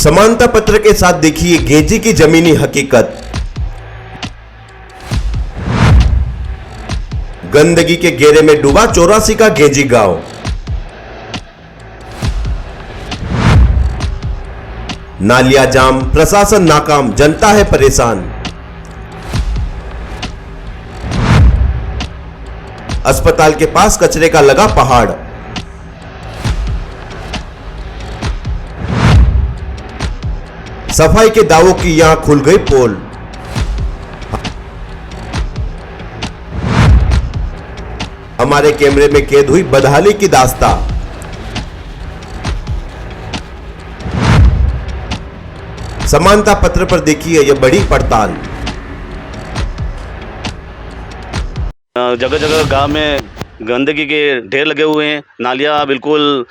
समानता पत्र के साथ देखिए गेजी की जमीनी हकीकत। गंदगी के घेरे में डूबा 84 का गेजी गांव। नालियां जाम, प्रशासन नाकाम, जनता है परेशान। अस्पताल के पास कचरे का लगा पहाड़। सफाई के दावों की यहां खुल गई पोल। हमारे कैमरे में कैद हुई बदहाली की दास्तां। समानता पत्र पर देखिए यह बड़ी पड़ताल। जगह जगह गांव में गंदगी के ढेर लगे हुए हैं। नालियाँ बिल्कुल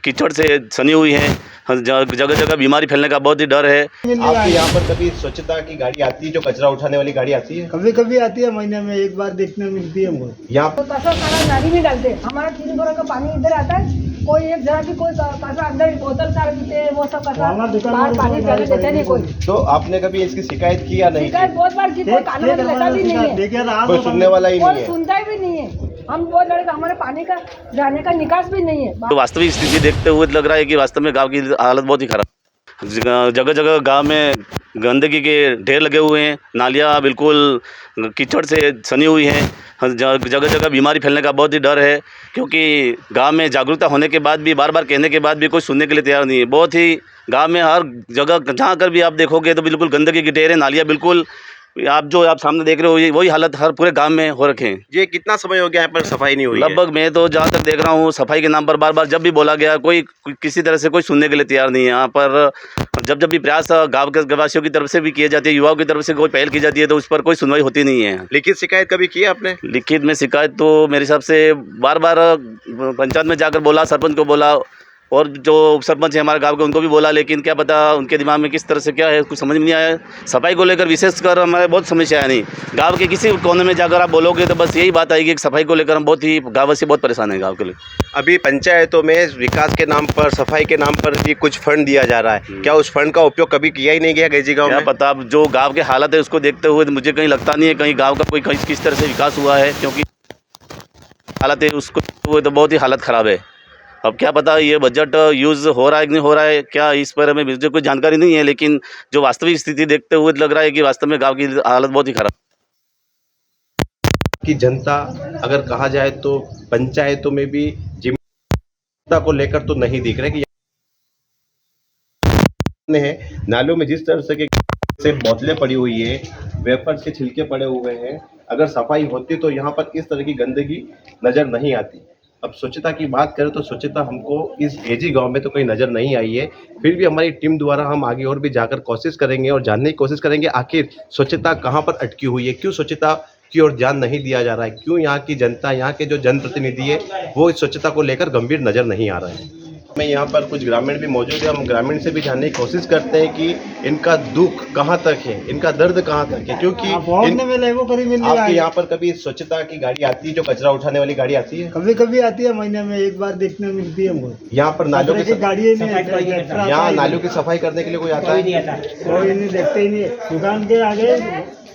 कीचड़ से सनी हुई हैं। जगह जगह बीमारी फैलने का बहुत ही डर है। आपके यहाँ पर कभी स्वच्छता की गाड़ी आती है, जो कचरा उठाने वाली गाड़ी आती है? कभी कभी आती है, महीने में एक बार देखने मिलती है हमको। यहाँ तो कचरा सारा नाली में डालते हैं। हमारा 3 बोरा का पानी इधर आता है, कोई एक जगह की कोई कचरा अंदर बोतल सारा पीते हैं, वो सब कचरा बाहर पानी जाने देते नहीं कोई। तो आपने कभी इसकी शिकायत की या नहीं? शिकायत बहुत बार की, कोई कानून में लेता भी नहीं है, कोई सुनने वाला ही नहीं कोई है। सुनता भी नहीं है। हम बहुत लड़के, हमारे पानी का जाने का निकास भी नहीं है। तो वास्तविक स्थिति देखते हुए लग रहा है कि वास्तव में गांव की हालत बहुत ही खराब। जगह जगह गांव में गंदगी के ढेर लगे हुए हैं। नालियाँ बिल्कुल कीचड़ से सनी हुई हैं। जगह जगह बीमारी फैलने का बहुत ही डर है, क्योंकि गांव में जागरूकता होने के बाद भी, बार बार कहने के बाद भी कोई सुनने के लिए तैयार नहीं है। बहुत ही गांव में हर जगह जहाँ कर भी आप देखोगे तो बिल्कुल गंदगी के ढेर है। नालियाँ बिल्कुल आप सामने देख रहे हो, वही हालत हर पूरे गांव में हो रखे हैं। ये कितना समय हो गया यहाँ पर सफाई नहीं हुई है? लगभग मैं तो जहाँ तक देख रहा हूँ, सफाई के नाम पर बार बार जब भी बोला गया, कोई किसी तरह से कोई सुनने के लिए तैयार नहीं है। यहाँ पर जब भी प्रयास गांव के वासियों की तरफ से भी किए जाते हैं, युवाओं की तरफ से कोई पहल की जाती है, तो उस पर कोई सुनवाई होती नहीं है। लिखित शिकायत कभी की आपने? लिखित में शिकायत तो मेरे हिसाब से बार बार पंचायत में जाकर बोला, सरपंच को बोला, और जो सरपंच है हमारे गांव के उनको भी बोला, लेकिन क्या पता उनके दिमाग में किस तरह से क्या है, कुछ समझ में नहीं आया। सफाई को लेकर विशेषकर हमारे बहुत समस्या है। नहीं, गांव के किसी कोने में जाकर आप बोलोगे तो बस यही बात आएगी कि सफाई को लेकर हम बहुत ही गाँववासी बहुत परेशान है गाँव के लिए। अभी पंचायतों में विकास के नाम पर, सफाई के नाम पर भी कुछ फंड दिया जा रहा है। क्या उस फंड का उपयोग कभी किया ही नहीं गया गेजी गाँव में? क्या पता, अब जो गाँव के हालत है उसको देखते हुए मुझे कहीं लगता नहीं है कहीं गाँव का कोई किस तरह से विकास हुआ है, क्योंकि हालत है उसको हुए तो बहुत ही हालत ख़राब है। अब क्या पता ये बजट यूज़ हो रहा है कि नहीं हो रहा है, क्या इस पर हमें मुझे कोई जानकारी नहीं है, लेकिन जो वास्तविक स्थिति देखते हुए लग रहा है कि वास्तव में गांव की हालत बहुत ही खराब कि जनता अगर कहा जाए तो पंचायतों में भी जिम्मेदारी को लेकर तो नहीं दिख रहे कि नालियों में जिस तरह से बोतलें पड़ी हुई है, वेफर्स के छिलके पड़े हुए हैं। अगर सफाई होती तो यहाँ पर इस तरह की गंदगी नजर नहीं आती। अब स्वच्छता की बात करें तो स्वच्छता हमको इस गेजी गांव में तो कोई नज़र नहीं आई है। फिर भी हमारी टीम द्वारा हम आगे और भी जाकर कोशिश करेंगे और जानने की कोशिश करेंगे आखिर स्वच्छता कहां पर अटकी हुई है, क्यों स्वच्छता की ओर ध्यान नहीं दिया जा रहा है, क्यों यहाँ की जनता, यहाँ के जो जनप्रतिनिधि है वो इस स्वच्छता को लेकर गंभीर नज़र नहीं आ रहे हैं। मैं यहाँ पर कुछ ग्रामीण भी मौजूद है, हम ग्रामीण से भी जानने की कोशिश करते हैं कि इनका दुख कहाँ तक है, इनका दर्द कहाँ तक है, क्योंकि आपके यहाँ पर कभी स्वच्छता की गाड़ी आती है, जो कचरा उठाने वाली गाड़ी आती है? कभी कभी आती है, महीने में एक बार देखने मिलती है हमको। यहाँ पर नालियों की गाड़ी यहाँ नालियों की सफाई करने के लिए कोई आता है? कोई नहीं, देखते ही नहीं। दुकान के आगे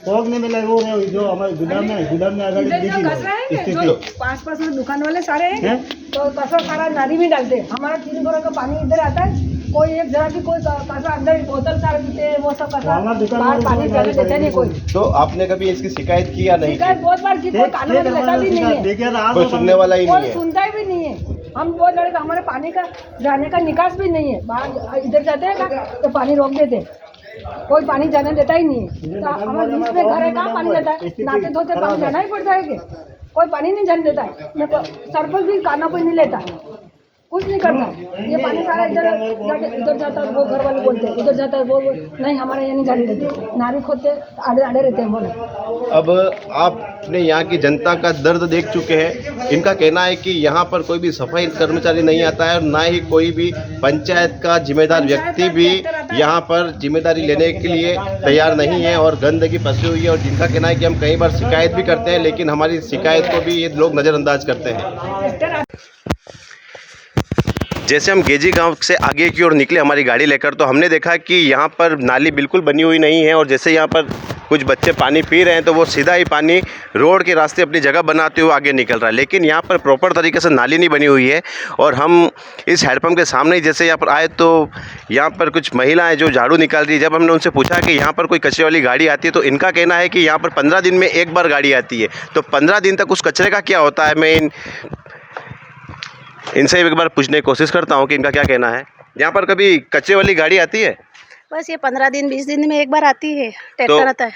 फोग नहीं मिला, वो जो हमारे गुदाम में आगे जो पास में दुकान वाले सारे हैं, तो कचरा सारा नाली में डालते हैं। हमारा 3 बोरा का पानी इधर आता है, कोई एक जगह की कोई कचरा अंदर बोतल सारा पीते हैं, वो सब कचरा बाहर पानी जाने देते नहीं कोई। तो आपने कभी इसकी शिकायत की या नहीं? शिकायत बहुत बार की, कोई कानून में लेता भी नहीं है, कोई सुनने वाला ही नहीं कोई है। सुनता भी नहीं है। हम बहुत लड़के, हमारे पानी का जाने का निकास भी नहीं है। बाहर इधर जाते हैं तो पानी रोक देते हैं, कोई पानी जाने देता ही नहीं है। तो हमारे बीच में घर है, कहाँ पानी जाता है? नहाते धोते पानी जाना ही पड़ता है कि कोई पानी नहीं जाने देता है। सरपंच भी कानों पर नहीं लेता, कुछ नहीं करता। ये पानी सारा इधर जाता है, वो घर वाले बोलते हैं इधर जाता है, वो नहीं हमारे यहाँ नहीं जाने देते। नारी खोदते आड़े आड़े रहते हैं बोले। अब आपने यहाँ की जनता का दर्द देख चुके हैं। इनका कहना है कि यहाँ पर कोई भी सफाई कर्मचारी नहीं आता है और ना ही कोई भी पंचायत का जिम्मेदार व्यक्ति भी यहाँ पर जिम्मेदारी लेने के लिए तैयार नहीं है और गंदगी फंसी हुई है। और जिनका कहना है कि हम कई बार शिकायत भी करते हैं, लेकिन हमारी शिकायत को भी ये लोग नज़रअंदाज करते हैं। जैसे हम गेजी गांव से आगे की ओर निकले हमारी गाड़ी लेकर, तो हमने देखा कि यहाँ पर नाली बिल्कुल बनी हुई नहीं है और जैसे यहाँ पर कुछ बच्चे पानी पी रहे हैं तो वो सीधा ही पानी रोड के रास्ते अपनी जगह बनाते हुए आगे निकल रहा है। लेकिन यहाँ पर प्रॉपर तरीके से नाली नहीं बनी हुई है। और हम इस हैंडपम्प के सामने ही जैसे यहाँ पर आए तो यहाँ पर कुछ महिलाएं जो झाड़ू निकाल रही है। जब हमने उनसे पूछा कि यहाँ पर कोई कचरे वाली गाड़ी आती है तो इनका कहना है कि यहाँ पर 15 दिन में एक बार गाड़ी आती है। तो 15 दिन तक उस कचरे का क्या होता है, मैं इनसे एक बार पूछने की कोशिश करता हूँ कि इनका क्या कहना है। यहाँ पर कभी कचरे वाली गाड़ी आती है? बस ये 15 दिन 20 दिन में एक बार आती है। ट्रैक्टर आता है।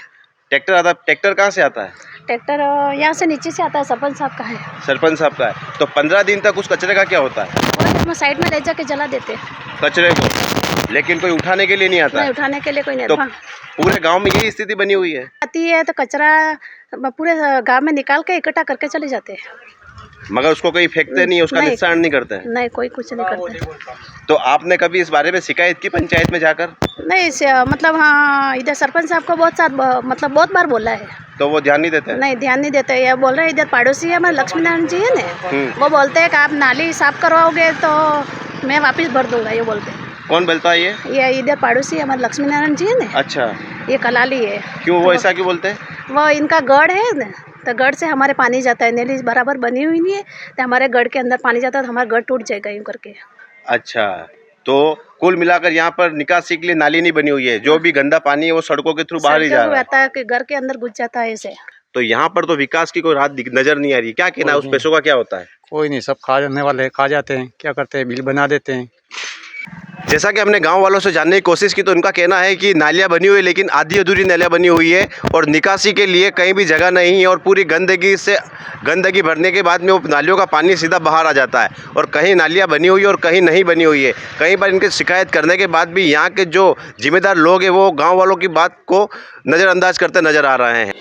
ट्रैक्टर आता है? ट्रैक्टर कहाँ से आता है? ट्रैक्टर यहाँ से नीचे से आता है, सरपंच साहब का है। सरपंच साहब का है। तो 15 दिन तक उस कचरे का क्या होता है? और हम साइड में ले जाके जला देते हैं कचरे को, लेकिन कोई उठाने के लिए नहीं आता नहीं, है? उठाने के लिए कोई नहीं तो आता। पूरे गांव में यही स्थिति बनी हुई है? आती है तो कचरा पूरे गांव में निकाल के इकट्ठा करके चले जाते हैं। मगर उसको कोई फेंकते नहीं, उसका नहीं। निस्तारण नहीं करते हैं? नहीं, कोई कुछ नहीं करते। तो आपने कभी इस बारे में शिकायत की पंचायत में जाकर? नहीं मतलब हाँ, इधर सरपंच साहब को बहुत बार बोला है। तो वो ध्यान नहीं देते हैं? नहीं, ध्यान नहीं देते। ये बोल रहे हैं इधर पड़ोसी है हमारे लक्ष्मी नारायण जी है ना, वो बोलते हैं कि आप नाली साफ करवाओगे तो मैं वापस भर दूंगा, ये बोलते हैं। कौन बोलता है ये इधर पड़ोसी हमारे लक्ष्मी नारायण जी है ना। अच्छा, ये कलाली है। क्यों वो ऐसा क्यों बोलते हैं? वो इनका गढ़ है ना, तो गढ़ से हमारे पानी जाता है। नली बराबर बनी हुई नहीं है तो हमारे गढ़ के अंदर पानी जाता है तो हमारा गढ़ टूट जाएगा यूँ करके। अच्छा, तो कुल मिलाकर यहाँ पर निकासी के लिए नाली नहीं बनी हुई है। जो भी गंदा पानी है वो सड़कों के थ्रू बाहर ही जा रहा है। आता है कि घर के अंदर घुस जाता है ऐसे। तो यहाँ पर तो विकास की कोई राह नजर नहीं आ रही। क्या कहना है, उस पैसों का क्या होता है? कोई नहीं, सब खाने वाले खा जाते हैं, क्या करते हैं, बिल बना देते हैं। जैसा कि हमने गांव वालों से जानने की कोशिश की तो उनका कहना है कि नालियां बनी हुई है लेकिन आधी अधूरी नालियां बनी हुई है और निकासी के लिए कहीं भी जगह नहीं है और पूरी गंदगी भरने के बाद में वो नालियों का पानी सीधा बाहर आ जाता है। और कहीं नालियां बनी हुई है और कहीं नहीं बनी हुई है। कई बार इनकी शिकायत करने के बाद भी यहाँ के जो जिम्मेदार लोग हैं वो गाँव वालों की बात को नज़रअंदाज करते नज़र आ रहे हैं।